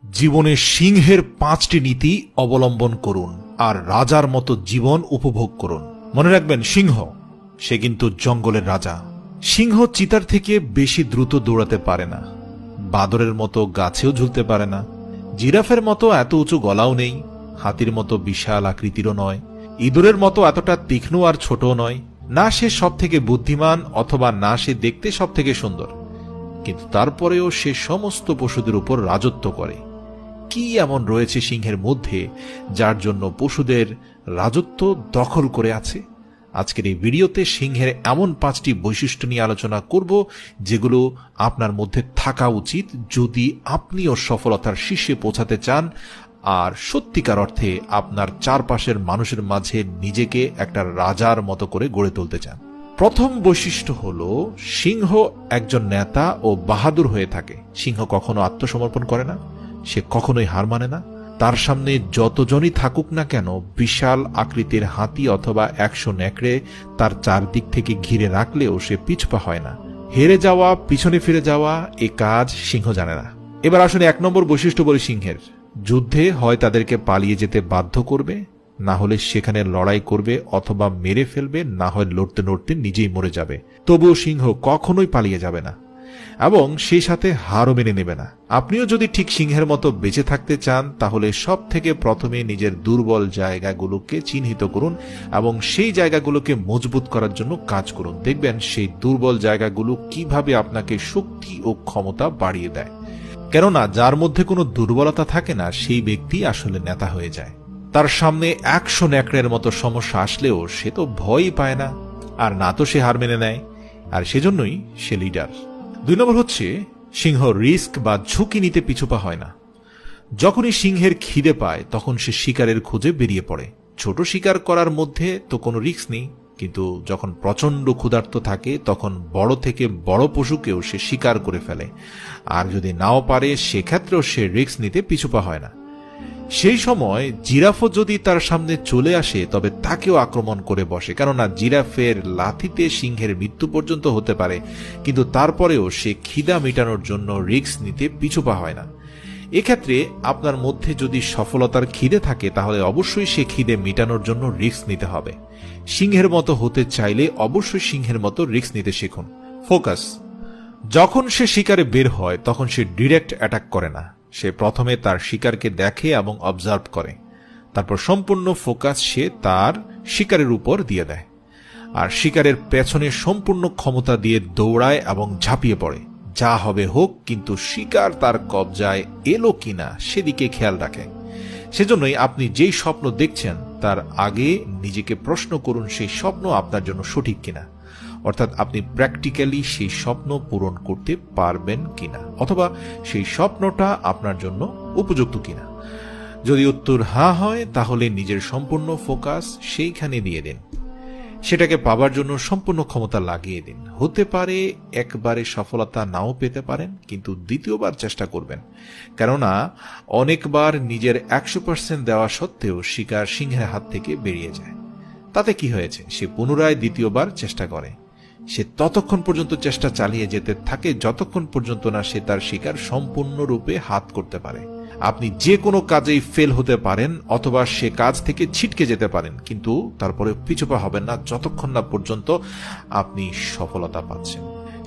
জীবনে সিংহের 5টি নীতি অবলম্বন করুন আর রাজার মতো জীবন উপভোগ করুন। মনে রাখবেন, সিংহ সে কিন্তু জঙ্গলের রাজা। সিংহ চিতার থেকে বেশি দ্রুত দৌড়াতে পারে না, বাদরের মতো গাছেও ঝুলতে পারে না, জিরাফের মতো এত উঁচু গলাও নেই, হাতির মতো বিশাল আকৃতিরও নয়, ইঁদুরের মতো এতটা তীক্ষ্ণ আর ছোটও নয়, না সে সব থেকে বুদ্ধিমান অথবা না সে দেখতে সব থেকে সুন্দর। কিন্তু তারপরেও সে সমস্ত পশুদের উপর রাজত্ব করে। কি এমন রয়েছে সিংহের মধ্যে যার জন্য পশুদের রাজত্ব দখল করে আছে? আজকের এই ভিডিওতে সিংহের এমন 5টি বৈশিষ্ট্য নিয়ে আলোচনা করব যেগুলো আপনার মধ্যে থাকা উচিত যদি আপনিও সফলতার শীর্ষে পৌঁছাতে চান আর সত্যিকার অর্থে আপনার চারপাশের মানুষের মাঝে নিজেকে একটা রাজার মতো করে গড়ে তুলতে চান। প্রথম বৈশিষ্ট্য হলো সিংহ একজন নেতা ও বাহাদুর হয়ে থাকে। সিংহ কখনো আত্মসমর্পণ করে না, সে কখনোই হার মানে না। তার সামনে যতজনই থাকুক না কেন, বিশাল আকৃতির হাতি অথবা 100 নেকড়ে তার চারদিক থেকে ঘিরে রাখলেও সে পিছপা হয় না। হেরে যাওয়া, পিছনে ফিরে যাওয়া এ কাজ সিংহ জানে না। এবার আসলে 1 নম্বর বৈশিষ্ট্য বলি সিংহের। যুদ্ধে হয় তাদেরকে পালিয়ে যেতে বাধ্য করবে, না হলে সেখানে লড়াই করবে অথবা মেরে ফেলবে, না হয় লড়তে লড়তে নিজেই মরে যাবে। তবুও সিংহ কখনোই পালিয়ে যাবে না এবং সেই সাথে হারও মেনে নেবে না। আপনিও যদি ঠিক সিংহের মতো বেঁচে থাকতে চান তাহলে সব থেকে প্রথমে নিজের দুর্বল জায়গাগুলোকে চিহ্নিত করুন এবং সেই জায়গাগুলোকে মজবুত করার জন্য কাজ করুন। দেখবেন সেই দুর্বল জায়গাগুলো কিভাবে আপনাকে শক্তি ও ক্ষমতা বাড়িয়ে দেয়। কেননা যার মধ্যে কোনো দুর্বলতা থাকে না সেই ব্যক্তি আসলে নেতা হয়ে যায়। তার সামনে 100 নেকড়ের মতো সমস্যা আসলেও সে তো ভয়ই পায় না, আর না তো সে হার মেনে নেয়, আর সেজন্যই সে লিডার। 2 নম্বর হচ্ছে সিংহ রিস্ক বা ঝুঁকি নিতে পিছুপা হয় না। যখনই সিংহের খিদে পায় তখন সে শিকারের খোঁজে বেরিয়ে পড়ে। ছোট শিকার করার মধ্যে তো কোনো রিস্ক নেই, কিন্তু যখন প্রচন্ড ক্ষুধার্ত থাকে তখন বড় থেকে বড় পশুকেও সে শিকার করে ফেলে। আর যদি নাও পারে সেক্ষেত্রেও সে রিস্ক নিতে পিছুপা হয় না। সেই সময় জিরাফও যদি তার সামনে চলে আসে তবে তাকেও আক্রমণ করে বসে, কেননা জিরাফের লাথিতে সিংহের মৃত্যু পর্যন্ত হতে পারে, কিন্তু তারপরেও সে খিদা মেটানোর জন্য রিস্ক নিতে পিছুপা হয় না। এক্ষেত্রে আপনার মধ্যে যদি সফলতার খিদে থাকে তাহলে অবশ্যই সে খিদে মেটানোর জন্য রিস্ক নিতে হবে। সিংহের মতো হতে চাইলে অবশ্যই সিংহের মতো রিস্ক নিতে শিখুন। ফোকাস। যখন সে শিকারে বের হয় তখন সে ডিরেক্ট অ্যাটাক করে না। সে প্রথমে তার শিকারকে দেখে এবং অবজার্ভ করে, তারপর সম্পূর্ণ ফোকাস সে তার শিকারের উপর দিয়ে দেয় আর শিকারের পেছনে সম্পূর্ণ ক্ষমতা দিয়ে দৌড়ায় এবং ঝাঁপিয়ে পড়ে। যা হবে হোক, কিন্তু শিকার তার কবজায় এলো কিনা সেদিকে খেয়াল রাখে। সেজন্যই আপনি যেই স্বপ্ন দেখছেন তার আগে নিজেকে প্রশ্ন করুন সেই স্বপ্ন আপনার জন্য সঠিক কিনা, অর্থাৎ আপনি প্র্যাকটিক্যালি সেই স্বপ্ন পূরণ করতে পারবেন কিনা, অথবা সেই স্বপ্নটা আপনার জন্য উপযুক্ত কিনা। যদি উত্তর হ্যাঁ হয় তাহলে নিজের সম্পূর্ণ ফোকাস সেইখানে দিয়ে দিন, সেটাকে পাবার জন্য সম্পূর্ণ ক্ষমতা লাগিয়ে দিন। হতে পারে একবারে সফলতা নাও পেতে পারেন, কিন্তু দ্বিতীয়বার চেষ্টা করবেন, কেননা অনেকবার নিজের 100% দেওয়া সত্ত্বেও শিকার সিংহের হাত থেকে বেরিয়ে যায়। তাতে কি হয়েছে? সে পুনরায় দ্বিতীয়বার চেষ্টা করে। সে ততক্ষণ পর্যন্ত চেষ্টা চালিয়ে যেতে থাকে যতক্ষণ পর্যন্ত না সে তার শিকার সম্পূর্ণরূপে হাত করতে পারে। আপনি যে কোনো কাজেই ফেল হতে পারেন অথবা সে কাজ থেকে ছিটকে যেতে পারেন, কিন্তু তারপরে পিছুপা হবেন না যতক্ষণ না পর্যন্ত আপনি সফলতা পাচ্ছেন।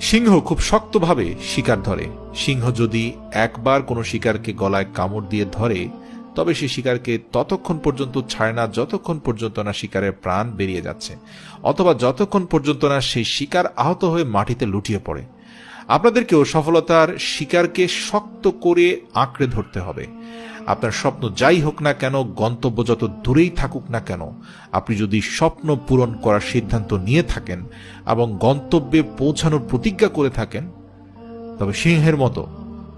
সিংহ খুব শক্তভাবে শিকার ধরে। সিংহ যদি একবার কোনো শিকারকে গলায় কামড় দিয়ে ধরে তবে সে শিকারকে ততক্ষণ পর্যন্ত ছাড়ে না যতক্ষণ পর্যন্ত না শিকারের প্রাণ বেরিয়ে যাচ্ছে, অথবা যতক্ষণ পর্যন্ত না সেই শিকার আহত হয়ে মাটিতে লুটিয়ে পড়ে। আপনাদেরকেও সফলতার শিকারকে শক্ত করে আঁকড়ে ধরতে হবে। আপনার স্বপ্ন যাই হোক না কেন, গন্তব্য যত দূরেই থাকুক না কেন, আপনি যদি স্বপ্ন পূরণ করার সিদ্ধান্ত নিয়ে থাকেন এবং গন্তব্যে পৌঁছানোর প্রতিজ্ঞা করে থাকেন তবে সিংহের মতো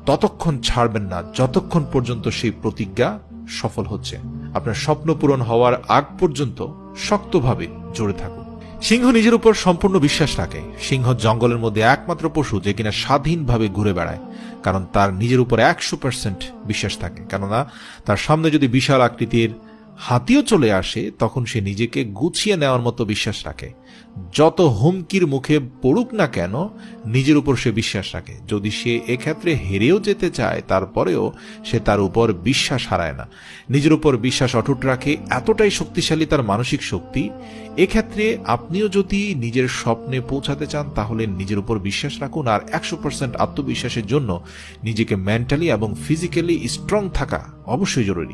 ততক্ষণ ছাড়বেন না যতক্ষণ পর্যন্ত সেই প্রতিজ্ঞা সফল হচ্ছে। আপনার স্বপ্ন পূরণ হওয়ার আগ পর্যন্ত শক্তভাবে জড়ে থাকুন। সিংহ নিজের উপর সম্পূর্ণ বিশ্বাস রাখে। সিংহ জঙ্গলের মধ্যে একমাত্র পশু যে কিনা স্বাধীনভাবে ঘুরে বেড়ায়, কারণ তার নিজের উপর 100% বিশ্বাস থাকে। কেননা তার সামনে যদি বিশাল আকৃতির হাতিও চলে আসে, তখন সে নিজেকে গুছিয়ে নেওয়ার মতো বিশ্বাস রাখে। যত হুমকির মুখে পড়ুক না কেন, নিজের উপর সে বিশ্বাস রাখে। যদি সে এক্ষেত্রে হেরেও যেতে চায়, তারপরেও সে তার উপর বিশ্বাস হারায় না, নিজের উপর বিশ্বাস অটুট রাখে। এতটাই শক্তিশালী তার মানসিক শক্তি। এক্ষেত্রে আপনিও যদি নিজের স্বপ্নে পৌঁছাতে চান, তাহলে নিজের উপর বিশ্বাস রাখুন। আর 100% আত্মবিশ্বাসের জন্য নিজেকে মেন্টালি এবং ফিজিক্যালি স্ট্রং থাকা অবশ্যই জরুরি।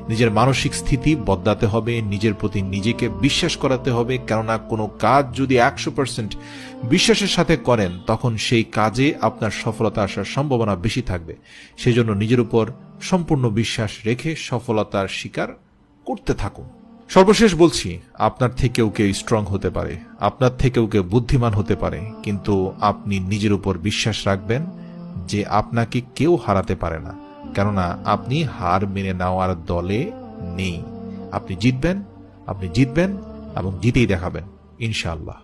নিজের মানসিক স্থিতি বদলাতে হবে, নিজের প্রতি নিজেকে বিশ্বাস করাতে হবে। কেননা কোনো কাজ যদি 100% বিশ্বাসের সাথে করেন, তখন সেই কাজে আপনার সফলতা আসার সম্ভাবনা বেশি থাকবে। সেজন্য নিজের উপর সম্পূর্ণ বিশ্বাস রেখে সফলতার শিকার করতে থাকুন। সর্বশেষ বলছি, আপনার থেকেও কেউ স্ট্রং হতে পারে, আপনার থেকেও কেউ বুদ্ধিমান হতে পারে, কিন্তু আপনি নিজের উপর বিশ্বাস রাখবেন যে আপনাকে কেউ হারাতে পারে না। কেননা আপনি হার মেনে নেওয়ার দলে নেই। আপনি জিতবেন এবং জিতেই দেখাবেন ইনশাআল্লাহ।